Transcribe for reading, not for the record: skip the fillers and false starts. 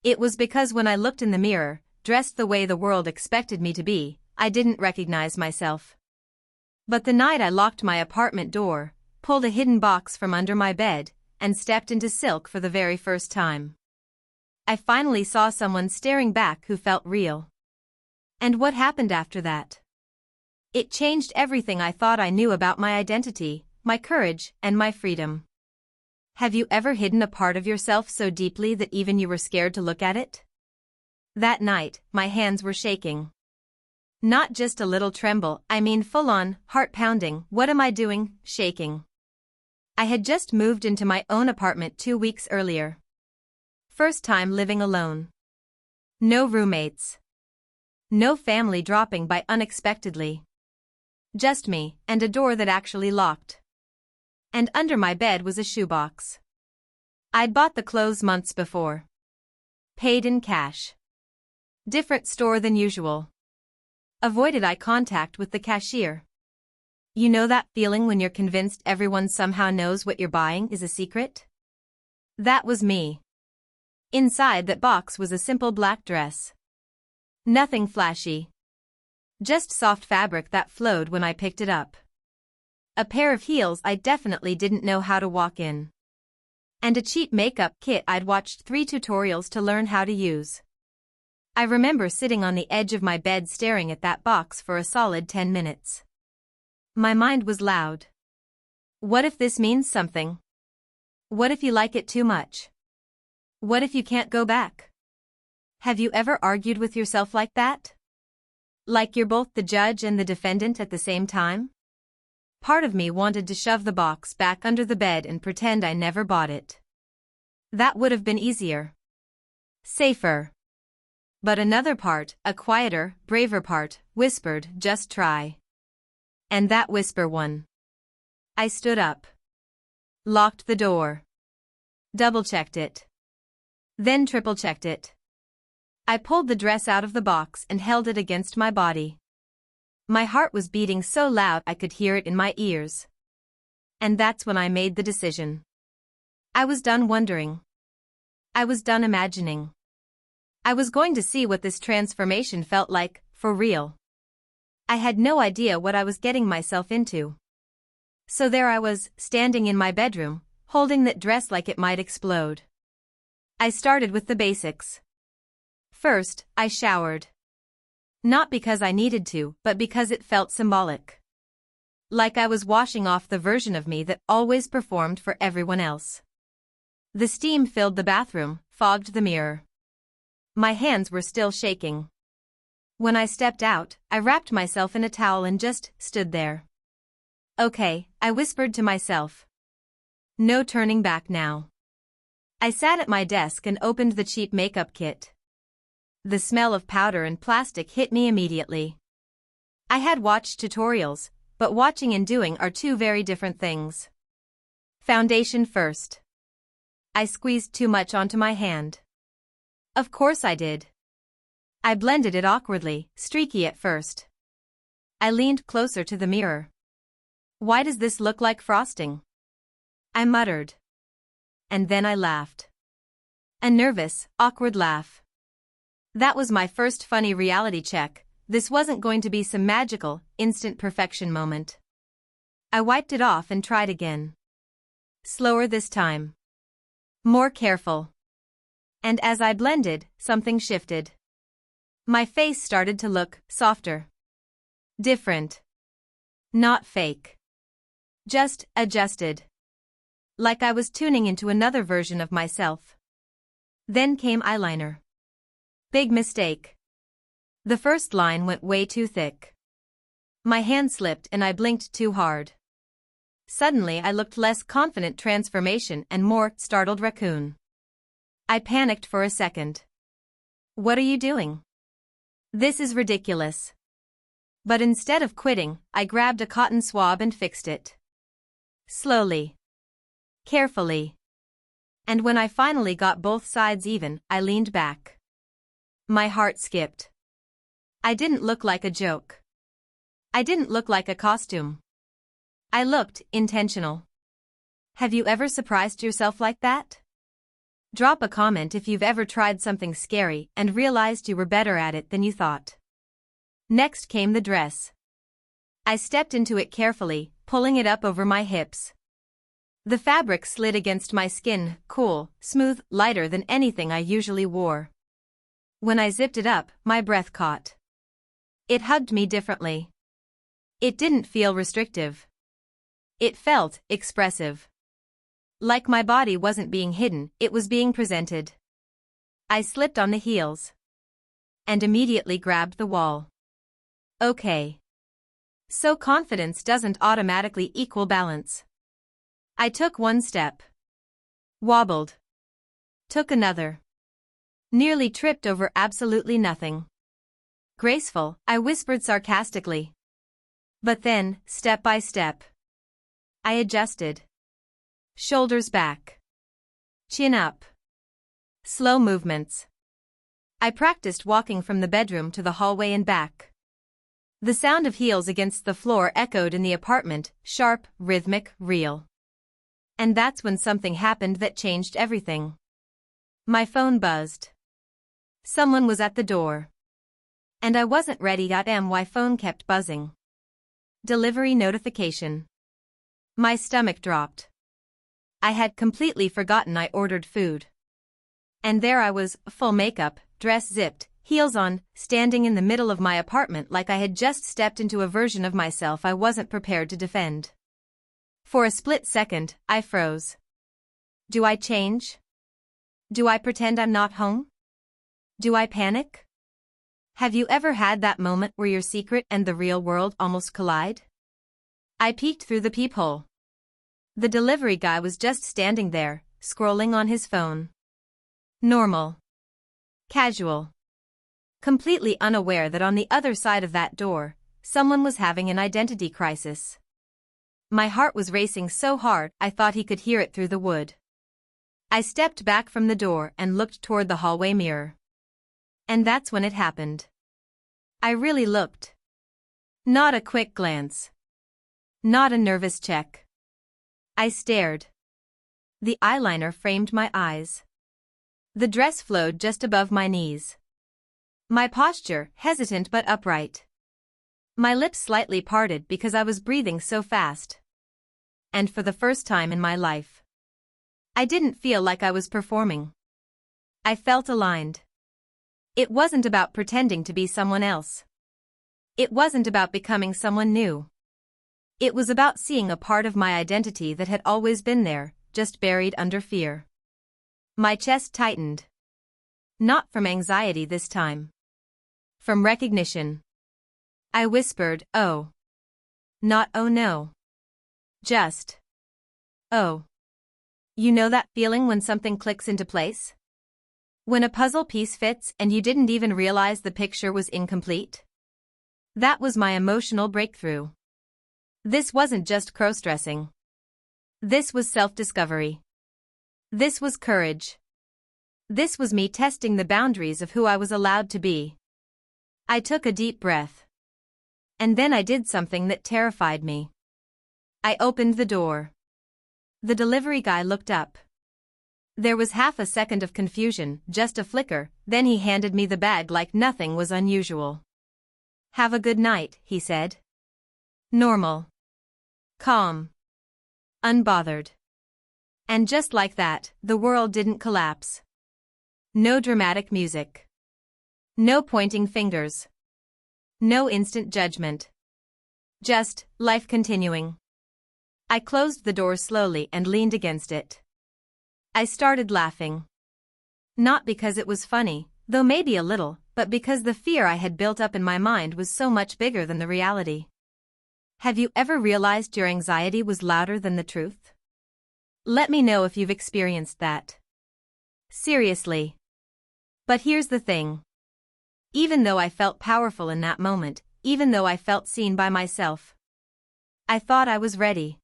It was because when I looked in the mirror, dressed the way the world expected me to be, I didn't recognize myself. But the night I locked my apartment door, pulled a hidden box from under my bed, and stepped into silk for the very first time, I finally saw someone staring back who felt real. And what happened after that? It changed everything I thought I knew about my identity, my courage, and my freedom. Have you ever hidden a part of yourself so deeply that even you were scared to look at it? That night, my hands were shaking. Not just a little tremble, I mean full-on, heart-pounding, what am I doing, shaking. I had just moved into my own apartment 2 weeks earlier. First time living alone. No roommates. No family dropping by unexpectedly. Just me, and a door that actually locked. And under my bed was a shoebox. I'd bought the clothes months before. Paid in cash. Different store than usual. Avoided eye contact with the cashier. You know that feeling when you're convinced everyone somehow knows what you're buying is a secret? That was me. Inside that box was a simple black dress. Nothing flashy. Just soft fabric that flowed when I picked it up. A pair of heels I definitely didn't know how to walk in. And a cheap makeup kit I'd watched 3 tutorials to learn how to use. I remember sitting on the edge of my bed staring at that box for a solid 10 minutes. My mind was loud. What if this means something? What if you like it too much? What if you can't go back? Have you ever argued with yourself like that? Like you're both the judge and the defendant at the same time? Part of me wanted to shove the box back under the bed and pretend I never bought it. That would have been easier. Safer. But another part, a quieter, braver part, whispered, just try. And that whisper won. I stood up. Locked the door. Double-checked it. Then triple-checked it. I pulled the dress out of the box and held it against my body. My heart was beating so loud I could hear it in my ears. And that's when I made the decision. I was done wondering. I was done imagining. I was going to see what this transformation felt like, for real. I had no idea what I was getting myself into. So there I was, standing in my bedroom, holding that dress like it might explode. I started with the basics. First, I showered. Not because I needed to, but because it felt symbolic. Like I was washing off the version of me that always performed for everyone else. The steam filled the bathroom, fogged the mirror. My hands were still shaking. When I stepped out, I wrapped myself in a towel and just stood there. Okay, I whispered to myself. No turning back now. I sat at my desk and opened the cheap makeup kit. The smell of powder and plastic hit me immediately. I had watched tutorials, but watching and doing are 2 very different things. Foundation first. I squeezed too much onto my hand. Of course I did. I blended it awkwardly, streaky at first. I leaned closer to the mirror. Why does this look like frosting? I muttered. And then I laughed. A nervous, awkward laugh. That was my first funny reality check. This wasn't going to be some magical, instant perfection moment. I wiped it off and tried again. Slower this time. More careful. And as I blended, something shifted. My face started to look softer. Different. Not fake. Just adjusted. Like I was tuning into another version of myself. Then came eyeliner. Big mistake. The first line went way too thick. My hand slipped and I blinked too hard. Suddenly I looked less confident transformation and more startled raccoon. I panicked for a second. What are you doing? This is ridiculous. But instead of quitting, I grabbed a cotton swab and fixed it. Slowly. Carefully. And when I finally got both sides even, I leaned back. My heart skipped. I didn't look like a joke. I didn't look like a costume. I looked intentional. Have you ever surprised yourself like that? Drop a comment if you've ever tried something scary and realized you were better at it than you thought. Next came the dress. I stepped into it carefully, pulling it up over my hips. The fabric slid against my skin, cool, smooth, lighter than anything I usually wore. When I zipped it up, my breath caught. It hugged me differently. It didn't feel restrictive. It felt expressive. Like my body wasn't being hidden, it was being presented. I slipped on the heels. And immediately grabbed the wall. Okay. So confidence doesn't automatically equal balance. I took one step. Wobbled. Took another. Nearly tripped over absolutely nothing. Graceful, I whispered sarcastically. But then, step by step, I adjusted. Shoulders back. Chin up. Slow movements. I practiced walking from the bedroom to the hallway and back. The sound of heels against the floor echoed in the apartment, sharp, rhythmic, real. And that's when something happened that changed everything. My phone buzzed. Someone was at the door. And I wasn't ready. My phone kept buzzing. Delivery notification. My stomach dropped. I had completely forgotten I ordered food. And there I was, full makeup, dress zipped, heels on, standing in the middle of my apartment like I had just stepped into a version of myself I wasn't prepared to defend. For a split second, I froze. Do I change? Do I pretend I'm not home? Do I panic? Have you ever had that moment where your secret and the real world almost collide? I peeked through the peephole. The delivery guy was just standing there, scrolling on his phone. Normal. Casual. Completely unaware that on the other side of that door, someone was having an identity crisis. My heart was racing so hard I thought he could hear it through the wood. I stepped back from the door and looked toward the hallway mirror. And that's when it happened. I really looked. Not a quick glance. Not a nervous check. I stared. The eyeliner framed my eyes. The dress flowed just above my knees. My posture, hesitant but upright. My lips slightly parted because I was breathing so fast. And for the first time in my life, I didn't feel like I was performing. I felt aligned. It wasn't about pretending to be someone else. It wasn't about becoming someone new. It was about seeing a part of my identity that had always been there, just buried under fear. My chest tightened. Not from anxiety this time. From recognition. I whispered, oh. Not oh no. Just. Oh. You know that feeling when something clicks into place? When a puzzle piece fits and you didn't even realize the picture was incomplete? That was my emotional breakthrough. This wasn't just crossdressing. This was self-discovery. This was courage. This was me testing the boundaries of who I was allowed to be. I took a deep breath. And then I did something that terrified me. I opened the door. The delivery guy looked up. There was half a second of confusion, just a flicker, then he handed me the bag like nothing was unusual. Have a good night, he said. Normal. Calm. Unbothered. And just like that, the world didn't collapse. No dramatic music. No pointing fingers. No instant judgment. Just, life continuing. I closed the door slowly and leaned against it. I started laughing. Not because it was funny, though maybe a little, but because the fear I had built up in my mind was so much bigger than the reality. Have you ever realized your anxiety was louder than the truth? Let me know if you've experienced that. Seriously. But here's the thing. Even though I felt powerful in that moment, even though I felt seen by myself, I thought I was ready.